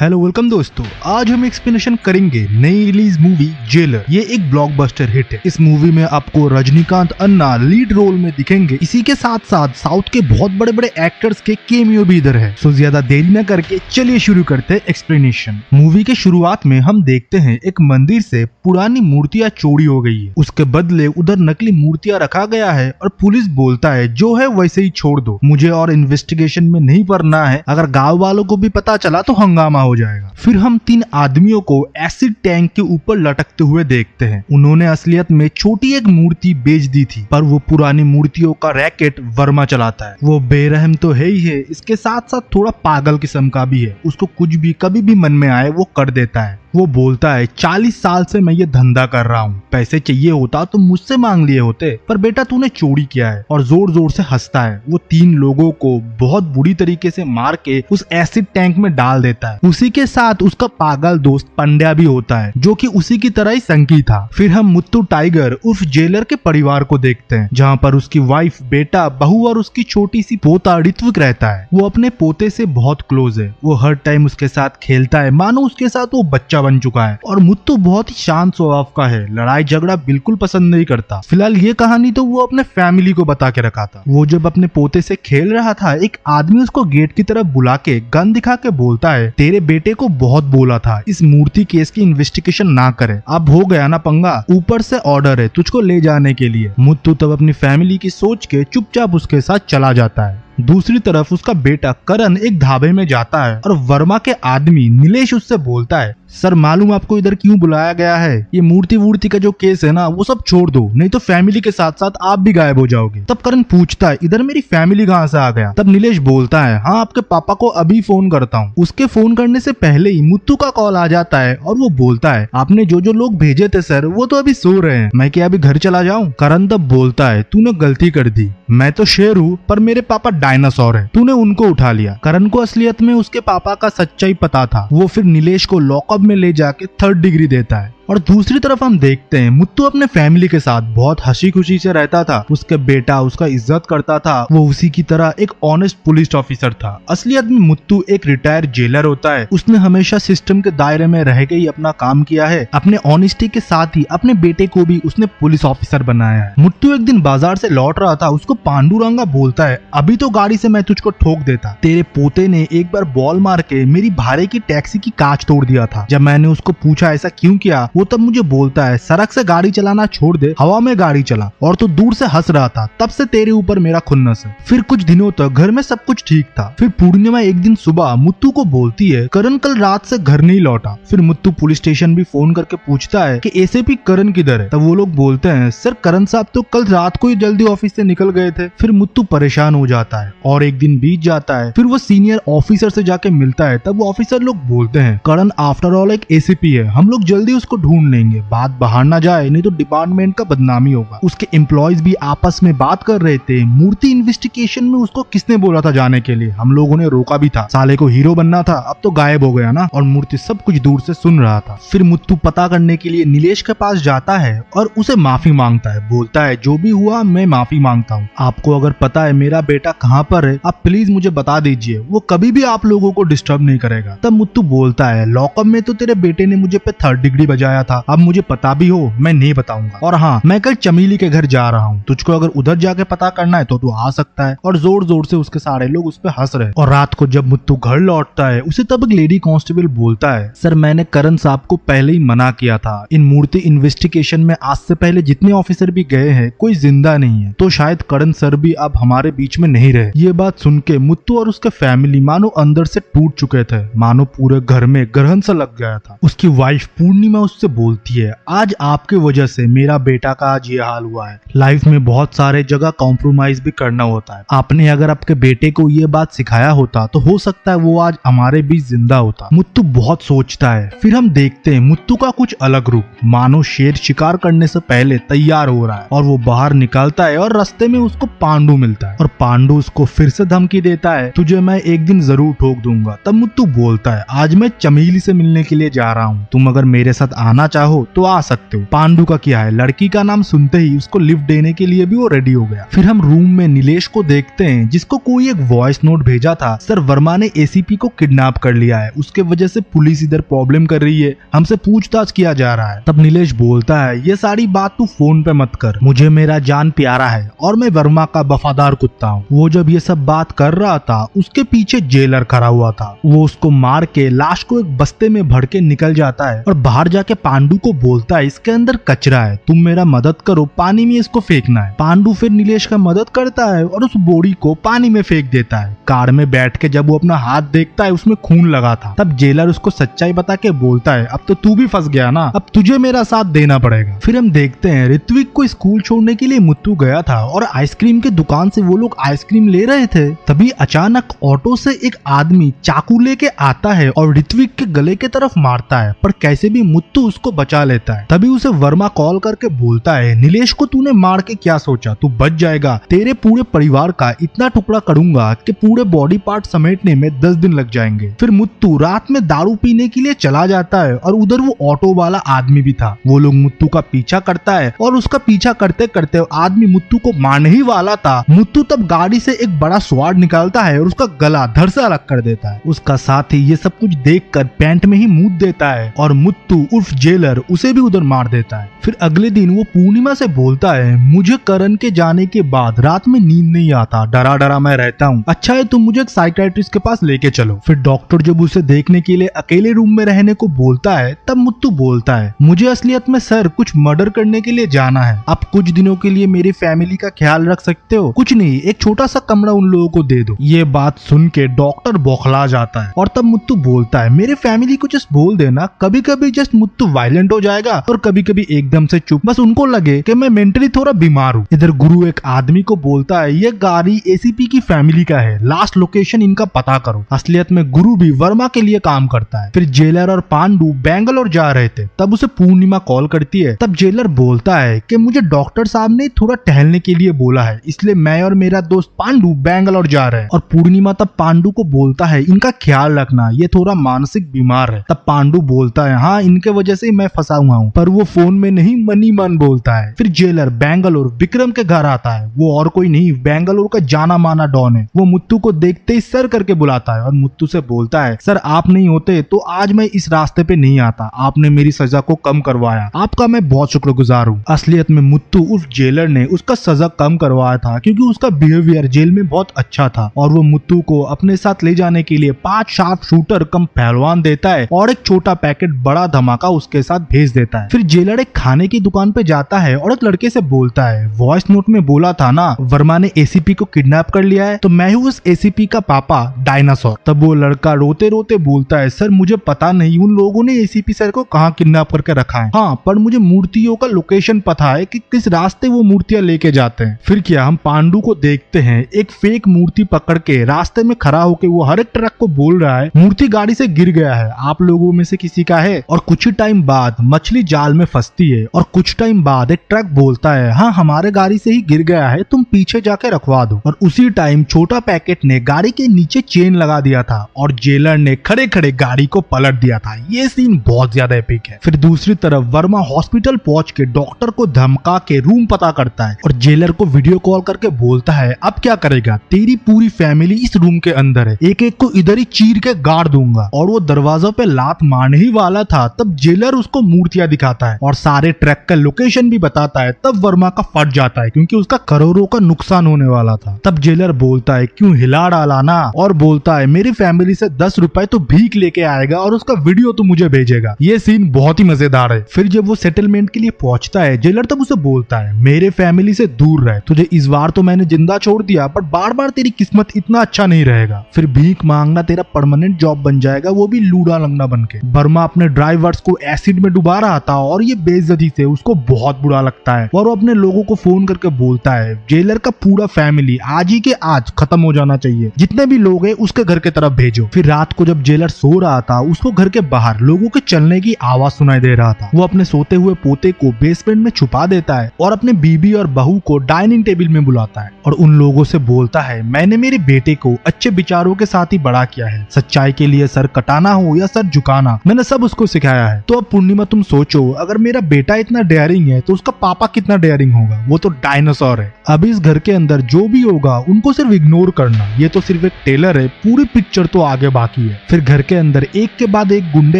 Hello welcome दोस्तों, आज हम एक्सप्लेनेशन करेंगे नई रिलीज मूवी जेलर। ये एक ब्लॉकबस्टर हिट है। इस मूवी में आपको रजनीकांत अन्ना लीड रोल में दिखेंगे। इसी के साथ साथ साउथ के बहुत बड़े बड़े एक्टर्स के केमियो भी इधर है। सो ज्यादा देरी न करके चलिए शुरू करते हैं एक्सप्लेनेशन। मूवी के शुरुआत में हम देखते हैं एक मंदिर से पुरानी मूर्तियां चोरी हो गई है। उसके बदले उधर नकली मूर्तियां रखा गया है और पुलिस बोलता है जो है वैसे ही छोड़ दो, मुझे और इन्वेस्टिगेशन में नहीं पड़ना है, अगर गाँव वालों को भी पता चला तो हंगामा हो जाएगा। फिर हम 3 आदमियों को एसिड टैंक के ऊपर लटकते हुए देखते हैं। उन्होंने असलियत में छोटी एक मूर्ति बेच दी थी, पर वो पुरानी मूर्तियों का रैकेट वर्मा चलाता है। वो बेरहम तो है ही है, इसके साथ साथ थोड़ा पागल किस्म का भी है। उसको कुछ भी कभी भी मन में आए वो कर देता है। वो बोलता है 40 साल से मैं ये धंधा कर रहा हूँ, पैसे चाहिए होता तो मुझसे मांग लिए होते, पर बेटा तूने चोरी किया है, और जोर जोर से हंसता है। वो 3 लोगों को बहुत बुरी तरीके से मार के उस एसिड टैंक में डाल देता है। उसी के साथ उसका पागल दोस्त पंड्या भी होता है, जो कि उसी की तरह ही संकी था। फिर हम मुत्तू टाइगर उर्फ जेलर के परिवार को देखते हैं, जहाँ पर उसकी वाइफ, बेटा, बहू और उसकी छोटी सी पोता ऋत्विक रहता है। वो अपने पोते से बहुत क्लोज है। वो हर टाइम उसके साथ खेलता है, मानो उसके साथ वो बच्चा बन चुका है। और मुत्तू बहुत ही शांत स्वभाव का है, लड़ाई झगड़ा बिल्कुल पसंद नहीं करता। फिलहाल ये कहानी तो वो अपने फैमिली को बता के रखा था। वो जब अपने पोते से खेल रहा था, एक आदमी उसको गेट की तरफ बुला के गन दिखा के बोलता है, तेरे बेटे को बहुत बोला था इस मूर्ति केस की इन्वेस्टिगेशन ना करे, अब हो गया ना पंगा, ऊपर से ऑर्डर है तुझको ले जाने के लिए। मुत्तू तब अपनी फैमिली की सोच के चुपचाप उसके साथ चला जाता है। दूसरी तरफ उसका बेटा करण एक ढाबे में जाता है और वर्मा के आदमी नीलेश उससे बोलता है, सर मालूम आपको इधर क्यों बुलाया गया है? ये मूर्ति वूर्ति का जो केस है ना, वो सब छोड़ दो, नहीं तो फैमिली के साथ साथ आप भी गायब हो जाओगे। तब करण पूछता है, इधर मेरी फैमिली कहाँ से आ गया? तब नीलेश बोलता है, हाँ आपके पापा को अभी फोन करता हूँ। उसके फोन करने से पहले ही मुत्तू का कॉल आ जाता है और वो बोलता है, आपने जो जो लोग भेजे थे सर, वो तो अभी सो रहे हैं, मैं क्या अभी घर चला जाऊँ? करण तब बोलता है, तूने गलती कर दी, मैं तो शेर हूँ पर मेरे पापा डायनासोर है, तूने उनको उठा लिया। करण को असलियत में उसके पापा का सच्चाई पता था। वो फिर नीलेश को लॉकअप में ले जाके 3rd डिग्री देता है। और दूसरी तरफ हम देखते हैं मुत्तू अपने फैमिली के साथ बहुत हंसी खुशी से रहता था। उसके बेटा उसका इज्जत करता था, वो उसी की तरह एक ऑनेस्ट पुलिस ऑफिसर था। असलियत में मुत्तू एक रिटायर्ड जेलर होता है। उसने हमेशा सिस्टम के दायरे में रह के ही अपना काम किया है। अपने ऑनेस्टी के साथ ही अपने बेटे को भी उसने पुलिस ऑफिसर बनाया है। मुत्तू एक दिन बाजार से लौट रहा था, उसको पांडुरंगा बोलता है, अभी तो गाड़ी से मैं तुझको ठोक देता, तेरे पोते ने एक बार बॉल मार के मेरी भाड़े की टैक्सी की कांच तोड़ दिया था। जब मैंने उसको पूछा ऐसा क्यों किया, वो तब मुझे बोलता है, सड़क से गाड़ी चलाना छोड़ दे, हवा में गाड़ी चला, और तो दूर से हंस रहा था, तब से तेरे ऊपर मेरा खुन्नस है। फिर कुछ दिनों तक घर में सब कुछ ठीक था। फिर पूर्णिमा एक दिन सुबह मुत्तू को बोलती है, करण कल रात से घर नहीं लौटा। फिर मुत्तू पुलिस स्टेशन भी फोन करके पूछता है कि एसीपी करण किधर है? तब वो लोग बोलते हैं, सर करण साहब तो कल रात को ही जल्दी ऑफिस से निकल गए थे। फिर मुत्तू परेशान हो जाता है और एक दिन बीत जाता है। फिर वो सीनियर ऑफिसर से जाके मिलता है। तब वो ऑफिसर लोग बोलते हैं, करण आफ्टर ऑल एक एसीपी है, हम लोग जल्दी उसको ढूंढ लेंगे, बात बाहर ना जाए नहीं तो डिपार्टमेंट का बदनामी होगा। उसके एम्प्लॉयज भी आपस में बात कर रहे थे, मूर्ति इन्वेस्टिगेशन में उसको किसने बोला था जाने के लिए, हम लोगों ने रोका भी था, साले को हीरो बनना था, अब तो गायब हो गया ना। और मूर्ति सब कुछ दूर से सुन रहा था। फिर मुत्तू पता करने के लिए नीलेश के पास जाता है और उसे माफी मांगता है। बोलता है, जो भी हुआ मैं माफी मांगता हूँ, आपको अगर पता है मेरा बेटा कहाँ पर है, आप प्लीज मुझे बता दीजिए, वो कभी भी आप लोगों को डिस्टर्ब नहीं करेगा। तब मुत्तू बोलता है, लॉकअप में तो तेरे बेटे ने मुझे पे 3rd डिग्री बजाया था, अब मुझे पता भी हो मैं नहीं बताऊंगा, और हाँ मैं कल चमेली के घर जा रहा हूँ, तुझको अगर उधर जाके पता करना है तो तू आ सकता है। और जोर जोर से उसके सारे लोग उस पे हंस रहे। और रात को जब मुत्तू घर लौटता है, उसे तब एक लेडी कांस्टेबल बोलता है, सर मैंने करण साहब को पहले ही मना किया था, इन मूर्ति इन्वेस्टिगेशन में आज से पहले जितने ऑफिसर भी गए हैं कोई जिंदा नहीं है, तो शायद करण सर भी अब हमारे बीच में नहीं रहे। ये बात सुन के मुत्तू और उसके फैमिली मानो अंदर से टूट चुके थे, मानो पूरे घर में ग्रहण सा लग गया था। उसकी वाइफ पूर्णिमा उससे बोलती है, आज आपके वजह से मेरा बेटा का आज ये हाल हुआ है, लाइफ में बहुत सारे जगह कॉम्प्रोमाइज भी करना होता है, आपने अगर आपके बेटे को ये बात सिखाया होता तो हो सकता है वो आज हमारे बीच जिंदा होता। मुत्तू बहुत सोचता है। फिर हम देखते हैं मुत्तू का कुछ अलग रूप, मानो शेर शिकार करने से पहले तैयार हो रहा है, और वो बाहर निकलता है और रास्ते में उसको पांडू मिलता है, और पांडू उसको फिर से धमकी देता है, तुझे मैं एक दिन जरूर ठोक दूंगा। तब मुत्तू बोलता है, आज मैं चमेली से मिलने के लिए जा रहा हूँ, तुम अगर मेरे साथ आना चाहो तो आ सकते हो। पांडु का क्या है, लड़की का नाम सुनते ही उसको लिफ्ट देने के लिए भी वो रेडी हो गया। फिर हम रूम में नीलेश को देखते हैं जिसको कोई एक वॉइस नोट भेजा था, सर वर्मा ने एसीपी को किडनैप कर लिया है, उसके वजह से पुलिस इधर प्रॉब्लम कर रही है, हमसे पूछताछ किया जा रहा है। तब नीलेश बोलता है ये सारी बात तू फोन पे मत कर, मुझे मेरा जान प्यारा है और मैं वर्मा का वफादार कुत्ता हूँ। वो जब ये सब बात कर रहा था उसके पीछे जेलर खड़ा हुआ था, वो उसको मार के लाश को एक बस्ते में भर के निकल जाता है और बाहर जाके पांडु को बोलता है इसके अंदर कचरा है, तुम मेरा मदद करो, पानी में इसको फेंकना है। पांडु फिर नीलेश का मदद करता है और उस बोरी को पानी में फेंक देता है। कार में बैठ के जब वो अपना हाथ देखता है उसमें खून लगा था। तब जेलर उसको सच्चाई बता के बोलता है अब तो तू भी फंस गया ना, अब तुझे मेरा साथ देना पड़ेगा। फिर हम देखते हैं ऋत्विक को स्कूल छोड़ने के लिए मुत्तू गया था और आइसक्रीम की दुकान से वो लोग आइसक्रीम ले रहे थे। तभी अचानक ऑटो से एक आदमी चाकू लेके आता है और ऋत्विक के गले के तरफ मारता है, पर कैसे भी मुत्तू उसको बचा लेता है। तभी उसे वर्मा कॉल करके बोलता है नीलेश को तूने मार के क्या सोचा, तू बच जाएगा, तेरे पूरे परिवार का इतना टुकड़ा करूंगा कि पूरे बॉडी पार्ट समेटने में 10 दिन लग जाएंगे। फिर मुत्तू रात में दारू पीने के लिए चला जाता है और उधर वो ऑटो वाला आदमी भी था। वो लोग मुत्तू का पीछा करता है और उसका पीछा करते करते आदमी मुत्तू को मारने ही वाला था। मुत्तू तब गाड़ी से एक बड़ा स्वाड निकालता है और उसका गला धड़ से अलग कर देता है। उसका साथी ये सब कुछ देखकर पैंट में ही मूत देता है और मुत्तू उर्फ जेलर उसे भी उधर मार देता है। फिर अगले दिन वो पूर्णिमा से बोलता है मुझे करण के जाने के बाद रात में नींद नहीं आता, डरा डरा मैं रहता हूँ, अच्छा है तुम मुझे एक साइकियाट्रिस्ट के पास लेके चलो। फिर डॉक्टर जब उसे देखने के लिए अकेले रूम में रहने को बोलता है तब मुत्तू बोलता है मुझे असलियत में सर कुछ मर्डर करने के लिए जाना है, आप कुछ दिनों के लिए मेरी फैमिली का ख्याल रख सकते हो, कुछ नहीं एक छोटा सा कमरा उन लोगों को दे दो। ये बात सुन के डॉक्टर बौखला जाता है और तब मुत्तू बोलता है मेरे फैमिली को जस्ट बोल देना, कभी कभी जस्ट मुत्तू वायलेंट हो जाएगा और कभी कभी एकदम से चुप, बस उनको लगे कि मैं मेंटली थोड़ा बीमार हूँ। इधर गुरु एक आदमी को बोलता है ये गाड़ी एसीपी की फैमिली का है, लास्ट लोकेशन इनका पता करो। असलियत में गुरु भी वर्मा के लिए काम करता है। फिर जेलर और पांडु बैंगलोर जा रहे थे, तब उसे पूर्णिमा कॉल करती है। तब जेलर बोलता है कि मुझे डॉक्टर साहब ने थोड़ा टहलने के लिए बोला है, इसलिए मैं और मेरा दोस्त पांडु बैंगलोर जा रहे हैं। और पूर्णिमा तब पांडु को बोलता है इनका ख्याल रखना, ये थोड़ा मानसिक बीमार है। तब पांडु बोलता है हाँ इनके वजह से मैं फंसा हुआ हूँ, पर वो फोन में नहीं मनी मन बोलता है। फिर जेलर बैंगलोर विक्रम के घर आता है, वो और कोई नहीं बैंगलोर का जाना माना डॉन है। वो मुत्तू को देखते ही सर करके बुलाता है और मुत्तू से बोलता है सर आप नहीं होते तो आज मैं इस रास्ते पे नहीं आता, आपने मेरी सजा को कम करवाया, आपका मैं बहुत शुक्रगुजार हूँ। असलियत में मुत्तू उस जेलर ने उसका सजा कम करवाया था क्योंकि उसका बिहेवियर जेल में बहुत अच्छा था और वो मुत्तू को अपने साथ ले जाने के लिए 5 शार्प शूटर कम पहलवान देता है और एक छोटा पैकेट बड़ा धमाका उसके साथ भेज देता है। फिर जेलर एक खाने की दुकान पे जाता है और एक लड़के से बोलता है वॉइस नोट में बोला था ना वर्मा ने एसीपी को किडनैप कर लिया है, तो मैं हूँ उस एसीपी का पापा डायनासोर। तब वो लड़का रोते रोते बोलता है सर मुझे पता नहीं उन लोगों ने एसीपी सर को कहाँ किडनैप करके रखा है, हाँ पर मुझे मूर्तियों का लोकेशन पता है कि किस रास्ते वो मूर्तियां लेके जाते हैं। फिर क्या हम पांडु को देखते हैं एक फेक मूर्ति पकड़ के रास्ते में खड़ा होके वो हर एक ट्रक को बोल रहा है मूर्ति गाड़ी से गिर गया है, आप लोगों में से किसी का है। और कुछ ही टाइम बाद मछली जाल में फंसती है और कुछ टाइम बाद एक ट्रक बोलता है हाँ हमारे गाड़ी से ही गिर गया है, तुम पीछे जाके रखवा दो। और उसी टाइम छोटा पैकेट ने गाड़ी के नीचे चेन लगा दिया था और जेलर ने खड़े खड़े गाड़ी को पलट दिया था। ये सीन बहुत ज्यादा एपिक है। फिर दूसरी तरफ वर्मा हॉस्पिटल पहुंच के डॉक्टर को धमका के रूम पता करता है और जेलर को वीडियो कॉल करके बोलता है अब क्या करेगा, तेरी पूरी फैमिली इस रूम के अंदर है, एक एक को इधर ही चीर के गाड़ दूंगा। और वो दरवाजों पे लात मारने ही वाला था तब जेलर उसको मूर्तियां दिखाता है और सारे ट्रक का लोकेशन भी बताता है। तब वर्मा का फट जाता है क्योंकि उसका करोड़ों का नुकसान होने वाला था। तब जेलर बोलता है क्यों हिला डाला ना, और बोलता है मेरी फैमिली से 10 रुपए तो भीख लेके आएगा और उसका वीडियो तो मुझे भेजेगा। ये सीन बहुत ही मजेदार है। फिर जब वो सेटलमेंट के लिए पहुंचता है जेलर तब उसे बोलता है मेरे फैमिली से दूर रहे, तुझे इस बार तो मैंने जिंदा छोड़ दिया पर बार बार तेरी किस्मत इतना अच्छा नहीं रहेगा, फिर भीख मांगना तेरा परमानेंट जॉब बन जाएगा, वो भी लूड़ा लंगड़ा बन के। वर्मा अपने ड्राइवर्स को एसिड में डुबा रहा था और ये बेइज्जती से उसको बहुत बुरा लगता है और वो अपने लोगों को फोन करके बोलता है जेलर का पूरा फैमिली आज ही के आज खत्म हो जाना चाहिए, जितने भी लोग हैं उसके घर के तरफ भेजो। फिर रात को जब जेलर सो रहा था उसको घर के बाहर लोगों के चलने की आवाज सुनाई दे रहा था। वो अपने सोते हुए पोते को बेसमेंट में छुपा देता है और अपने बीबी और बहू को डाइनिंग टेबल में बुलाता है और उन लोगों से बोलता है मैंने मेरे बेटे को अच्छे विचारों के साथ ही बड़ा किया है, सच्चाई के लिए सर कटाना हो या सर झुकाना मैंने सब उसको सिखाया है, तो अब पूर्णिमा तुम सोचो, अगर मेरा बेटा इतना डेयरिंग है तो उसका पापा कितना डेयरिंग होगा, वो तो डायनासोर है। अब इस घर के अंदर जो भी होगा उनको सिर्फ इग्नोर करना, ये तो सिर्फ एक टेलर है, पूरी पिक्चर तो आगे बाकी है। फिर घर के अंदर एक के बाद एक गुंडे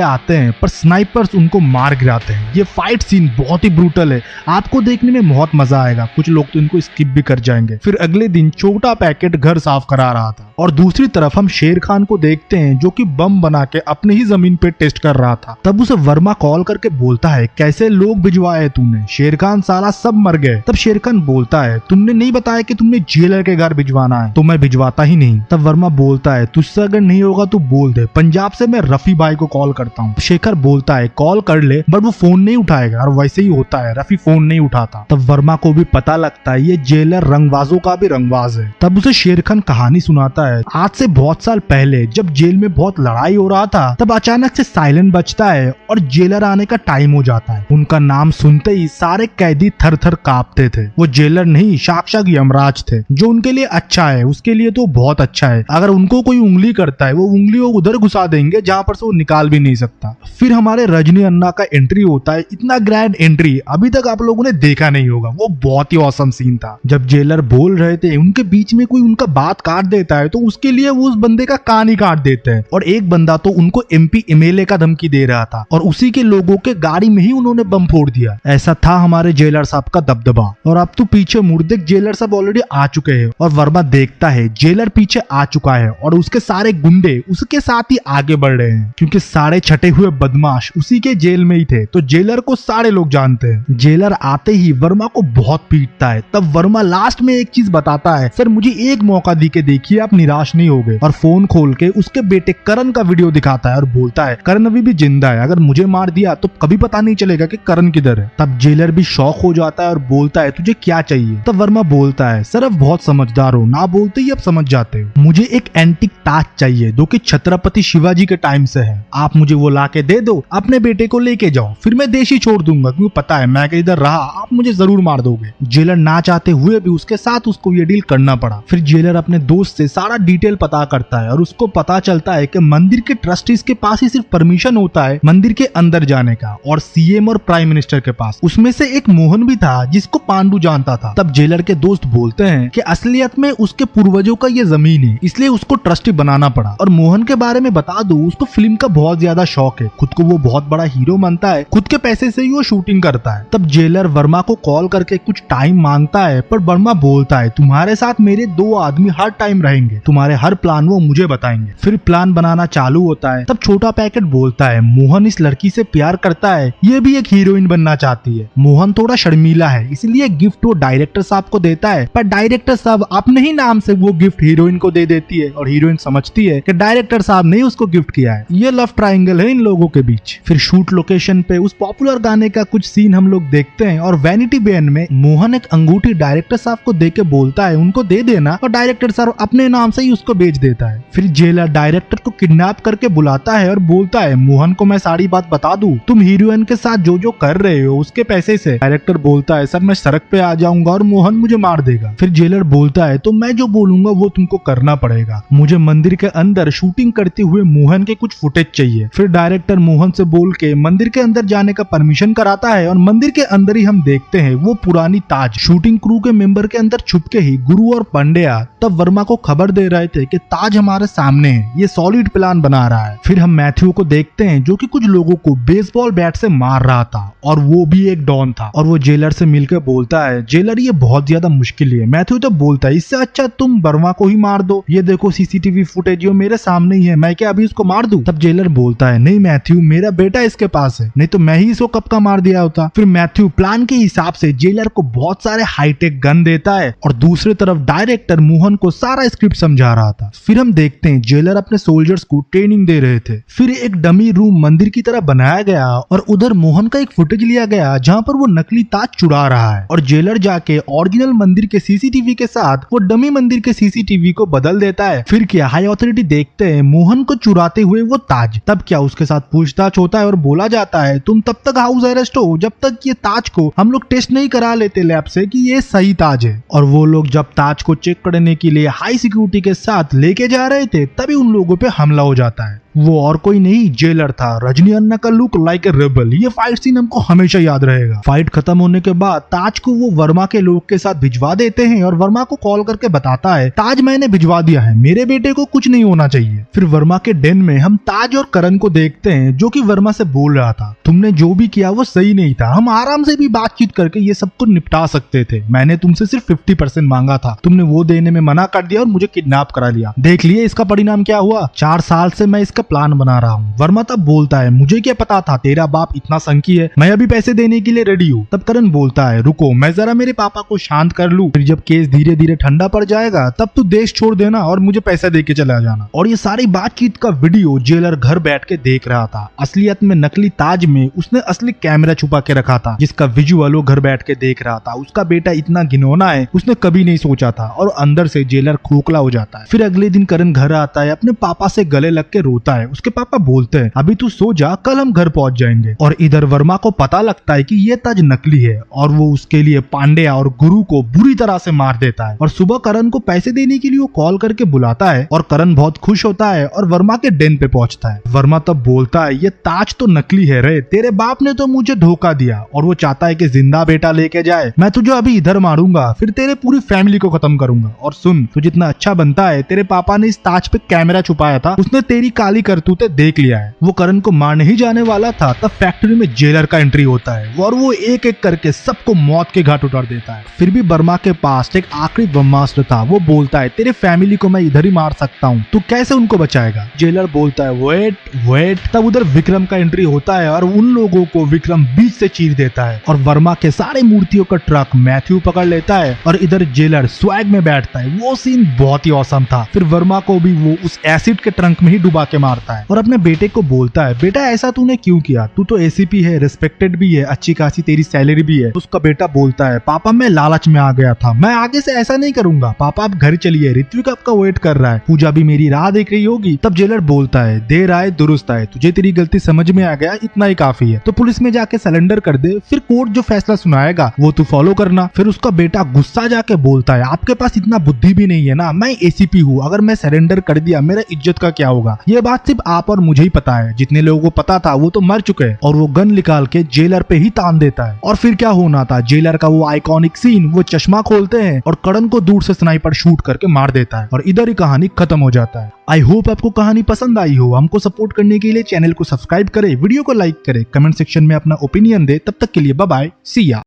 आते हैं पर स्नाइपर्स उनको मार गिराते हैं। ये फाइट सीन बहुत ही ब्रूटल है, आपको देखने में बहुत मजा आएगा, कुछ लोग तो इनको स्किप भी कर जाएंगे। फिर अगले दिन छोटा पैकेट घर साफ करा रहा था और दूसरी तरफ हम शेर खान को देखते हैं जो कि बम बना के अपनी ही जमीन पे टेस्ट कर रहा था। तब उसे वर्मा कॉल करके बोलता है, कैसे लोग भिजवाए तूने? शेर खान साला सब मर गए। तब शेर खान बोलता है, तुमने नहीं बताया कि तुमने जेलर के घर भिजवाना है तो मैं भिजवाता ही नहीं। तब वर्मा बोलता है, तुझसे अगर नहीं होगा तो बोल दे, पंजाब से मैं रफी भाई को कॉल करता हूँ। शेखर बोलता है, कॉल कर ले, बट वो फोन नहीं उठाएगा, और वैसे ही होता है, रफी फोन नहीं उठाता। तब वर्मा को भी पता लगता है ये जेलर रंगबाजों का भी रंगबाज है। तब उसे शेर खान कहानी सुनाता है, आज से बहुत साल पहले जब जेल में बहुत लड़ाई हो रहा था तब अचानक से साइलेंट बजता है और जेलर आने का टाइम हो जाता है। उनका नाम सुनते ही सारे कैदी थर थर कांपते थे। वो जेलर नहीं, साक्षात यमराज थे। जो उनके लिए अच्छा है उसके लिए तो बहुत अच्छा है, अगर उनको कोई उंगली करता है वो उंगली वो उधर घुसा देंगे जहाँ पर से वो निकाल भी नहीं सकता। फिर हमारे रजनी अन्ना का एंट्री होता है, इतना ग्रैंड एंट्री अभी तक आप लोगों ने देखा नहीं होगा, वो बहुत ही ऑसम सीन था। जब जेलर बोल रहे थे उनके बीच में कोई उनका बात काट देता है तो उसके लिए वो उस बंदे का कान ही काट देते हैं। और एक बंदा तो उनको MP MLA का धमकी दे रहा था और उसी के लोगों के गाड़ी में ही उन्होंने बम फोड़ दिया। ऐसा था हमारे जेलर साहब का दबदबा। और अब तो पीछे मुड़ देख, जेलर साहब ऑलरेडी आ चुके हैं और वर्मा देखता है जेलर पीछे आ चुका है और उसके सारे गुंडे उसके साथ ही आगे बढ़ रहे हैं, क्योंकि सारे छटे हुए बदमाश उसी के जेल में ही थे तो जेलर को सारे लोग जानते हैं। जेलर आते ही वर्मा को बहुत पीटता है। तब वर्मा लास्ट में एक चीज बताता है, सर मुझे एक मौका दी के देखिए, आप निराश नहीं होगे। और फोन खोल के उसके बेटे करण का वीडियो दिखाता है और बोलता है, करण अभी भी जिंदा है, अगर मुझे मार दिया तो कभी पता नहीं चलेगा कि करण किधर है। तब जेलर भी शॉक हो जाता है और बोलता है, तुझे क्या चाहिए? तब वर्मा बोलता है, सर अब बहुत समझदार हो, ना बोलते ही अब समझ जाते हो, मुझे एक एंटिक ताज चाहिए जो कि छत्रपति शिवाजी के टाइम से है, आप मुझे वो ला के दे दो, अपने बेटे को लेके जाओ, फिर मैं देश ही छोड़ दूंगा, क्योंकि पता है मैं इधर रहा आप मुझे जरूर मार दोगे। जेलर ना चाहते हुए भी उसके साथ उसको ये डील करना पड़ा। फिर जेलर अपने दोस्त से सारा डिटेल पता करता है और उसको पता चलता है कि मंदिर के ट्रस्टीज के पास ही सिर्फ परमिशन होता है मंदिर के अंदर जाने का, और CM और प्राइम मिनिस्टर के पास, उसमें से एक मोहन भी था जिसको पांडु जानता था। तब जेलर के दोस्त बोलते हैं कि असलियत में उसके पूर्वजों का ये जमीन है, इसलिए उसको ट्रस्टी बनाना पड़ा। और मोहन के बारे में बता दूं, उसको फिल्म का बहुत ज्यादा शौक है, खुद को वो बहुत बड़ा हीरो मानता है, खुद के पैसे से ही वो शूटिंग करता है। तब जेलर वर्मा को कॉल करके कुछ टाइम मांगता है पर वर्मा बोलता है, तुम्हारे साथ मेरे 2 आदमी हर टाइम रहेंगे, तुम्हारे हर प्लान वो मुझे बताएंगे। फिर प्लान बनाना चालू होता है। तब छोटा पैकेट बोलता है, मोहन इस लड़की से प्यार करता है, ये भी एक हीरोइन बनना चाहती है। मोहन थोड़ा शर्मीला है इसलिए गिफ्ट वो डायरेक्टर साहब को देता है, पर डायरेक्टर साहब अपने ही नाम से वो गिफ्ट हीरोइन को दे देती है और हीरोइन समझती है कि डायरेक्टर साहब ने उसको गिफ्ट किया है। ये लव ट्रायंगल है इन लोगों के बीच। फिर शूट लोकेशन पे उस पॉपुलर गाने का कुछ सीन हम लोग देखते हैं और वैनिटी बैन में मोहन एक अंगूठी डायरेक्टर साहब को दे के बोलता है उनको दे देना, और डायरेक्टर साहब अपने नाम से ही उसको बेच देता है। फिर जेलर डायरेक्टर को किडनैप करके बुलाता है और बोलता है, मोहन को मैं सारी बात बता दूं, तुम हीरोइन के साथ जो जो कर रहे हो उसके पैसे से। डायरेक्टर बोलता है, सर मैं सड़क पे आ जाऊंगा और मोहन मुझे मार देगा। फिर जेलर बोलता है, तो मैं जो बोलूंगा वो तुमको करना पड़ेगा, मुझे मंदिर के अंदर शूटिंग करते हुए मोहन के कुछ फुटेज चाहिए। फिर डायरेक्टर मोहन से बोल के मंदिर के अंदर जाने का परमिशन कराता है और मंदिर के अंदर ही हम देखते हैं वो पुरानी ताज। शूटिंग क्रू के मेंबर के अंदर छुप के ही गुरु और पांड्या तब वर्मा को खबर दे रहे थे कि ताज हमारे सामने है, ये सॉलिड प्लान बना रहा है। फिर हम मैथ्यू को देखते हैं जो कि कुछ लोगों को बेसबॉल बैट से मार रहा था और वो भी एक डॉन था, और वो जेलर से मिलकर बोलता है, जेलर ये बहुत ज्यादा मुश्किल है। मैथ्यू तो बोलता है, इससे अच्छा तुम वर्मा को ही मार दो, ये देखो CCTV फुटेज जो मेरे सामने ही है, मैं क्या अभी उसको मार दूं? तब जेलर बोलता है, नहीं मैथ्यू मेरा बेटा इसके पास है, नहीं तो मैं ही इसको कब का मार दिया होता। फिर मैथ्यू प्लान के हिसाब से जेलर को बहुत सारे हाईटेक गन देता है और दूसरी तरफ डायरेक्टर मोहन को सारा स्क्रिप्ट समझा रहा था। फिर हम देखते हैं जेलर अपने सोल्जर्स को ट्रेनिंग दे रहे थे। फिर एक डमी रूम मंदिर की तरह बनाया गया और उधर मोहन का एक फुटेज लिया गया जहाँ पर वो नकली ताज चुरा रहा है, और जेलर जाके ओरिजिनल मंदिर के CCTV के साथ वो डमी मंदिर के CCTV को बदल देता है। फिर क्या हाई अथॉरिटी देखते हैं मोहन को चुराते हुए वो ताज। तब क्या उसके साथ पूछताछ होता है और बोला जाता है, तुम तब तक हाउस अरेस्ट हो जब तक ये ताज को हम लोग टेस्ट नहीं करा लेते लैब से कि ये सही ताज है। और वो लोग जब ताज को चेक करने के लिए हाई सिक्योरिटी के साथ लेके जा रहे थे तभी उन लोगों पे हमला हो जाता है। वो और कोई नहीं जेलर था। रजनी अन्ना का लुक लाइक ए रेबल। ये फाइट सीन हमको हमेशा याद रहेगा। फाइट खत्म होने के बाद ताज को वो वर्मा के लोग के साथ भिजवा देते हैं और वर्मा को कॉल करके बताता है ताज मैंने भिजवा दिया है, मेरे बेटे को कुछ नहीं होना चाहिए। फिर वर्मा के डेन में हम ताज और करण को देखते हैं जो कि वर्मा से बोल रहा था तुमने जो भी किया वो सही नहीं था, हम आराम से भी बातचीत करके ये सब कुछ निपटा सकते थे, मैंने तुमसे सिर्फ 50% मांगा था, तुमने वो देने में मना कर दिया और मुझे किडनैप करा लिया। देख लिए इसका परिणाम क्या हुआ, 4 साल से मैं इसका प्लान बना रहा हूँ। वर्मा तब बोलता है मुझे क्या पता था तेरा बाप इतना संकी है, मैं अभी पैसे देने के लिए रेडी हूँ। तब करण बोलता है रुको मैं जरा मेरे पापा को शांत कर लूं, फिर जब केस धीरे धीरे ठंडा पड़ जाएगा तब तू देश छोड़ देना और मुझे पैसे दे के चला जाना। और ये सारी बातचीत का वीडियो जेलर घर बैठ के देख रहा था। असलियत में नकली ताज में उसने असली कैमरा छुपा के रखा था जिसका विजुअल वो घर बैठ के देख रहा था। उसका बेटा इतना घिनौना है उसने कभी नहीं सोचा था और अंदर से जेलर खोखला हो जाता है। फिर अगले दिन करण घर आता है, अपने पापा से गले लग के रोता है। उसके पापा बोलते हैं अभी तू सो जा, कल हम घर पहुंच जाएंगे। और इधर वर्मा को पता लगता है कि ये ताज नकली है और वो उसके लिए पांड्या और गुरु को बुरी तरह से मार देता है। और सुबह करण को पैसे देने के लिए वो कॉल करके बुलाता है और करण बहुत खुश होता है और वर्मा के डेन पे पहुंचता है। वर्मा तब बोलता है ये ताज तो नकली है रे, तेरे बाप ने तो मुझे धोखा दिया और वो चाहता है कि जिंदा बेटा लेके जाए, मैं तुझे अभी इधर मारूंगा फिर तेरे पूरी फैमिली को खत्म करूंगा। और सुन तू जितना अच्छा बनता है, तेरे पापा ने इस ताज पे कैमरा छुपाया था, उसने तेरी काली करतूतें देख लिया है। वो करण को मारने ही जाने वाला था तब फैक्ट्री में जेलर का एंट्री होता है और वो एक एक करके सबको मौत के घाट उतार देता है। फिर भी वर्मा के पास एक आखिरी ब्रह्मास्त्र था। वो बोलता है तेरे फैमिली को मैं इधर ही मार सकता हूँ, तू कैसे उनको बचाएगा। जेलर बोलता है वेट। तब उधर विक्रम का एंट्री होता है और उन लोगों को विक्रम बीच से चीर देता है और वर्मा के सारे मूर्तियों का ट्रक मैथ्यू पकड़ लेता है और इधर जेलर स्वैग में बैठता है। वो सीन बहुत ही औसम था। फिर वर्मा को भी वो उस एसिड के ट्रंक में ही डुबा के मारता है और अपने बेटे को बोलता है बेटा ऐसा तूने क्यों किया, तू तो एसीपी है, रिस्पेक्टेड भी है, अच्छी खासी तेरी सैलरी भी है। उसका बेटा बोलता है पापा मैं लालच में आ गया था, मैं आगे से ऐसा नहीं करूंगा, पापा आप घर चलिए, ऋत्विक आपका वेट कर रहा है, पूजा भी मेरी राह देख रही होगी। तब जेलर बोलता है देर आए दुरुस्त आए, तुझे तेरी गलती समझ में आ गया, इतना ही काफी है, तो पुलिस में जाके सरेंडर कर दे, फिर कोर्ट जो फैसला सुनाएगा वो तू फॉलो करना। फिर उसका बेटा गुस्सा जाके बोलता है आपके पास इतना बुद्धि भी नहीं है ना, मैं एसीपी हूँ, अगर मैं सरेंडर कर दिया मेरा इज्जत का क्या होगा। ये बात सिर्फ आप और मुझे ही पता है, जितने लोगों को पता था वो तो मर चुके हैं। और वो गन निकाल के जेलर पे ही तान देता है। और फिर क्या होना था, जेलर का वो आइकॉनिक सीन, वो चश्मा खोलते हैं और करण को दूर से स्नाइपर शूट करके मार देता है और इधर ही कहानी खत्म हो जाता है। आई होप आपको कहानी पसंद आई हो। हमको सपोर्ट करने के लिए चैनल को सब्सक्राइब करें, वीडियो को लाइक करें, कमेंट सेक्शन में अपना ओपिनियन दे। तब तक के लिए बाय बाय, सी या।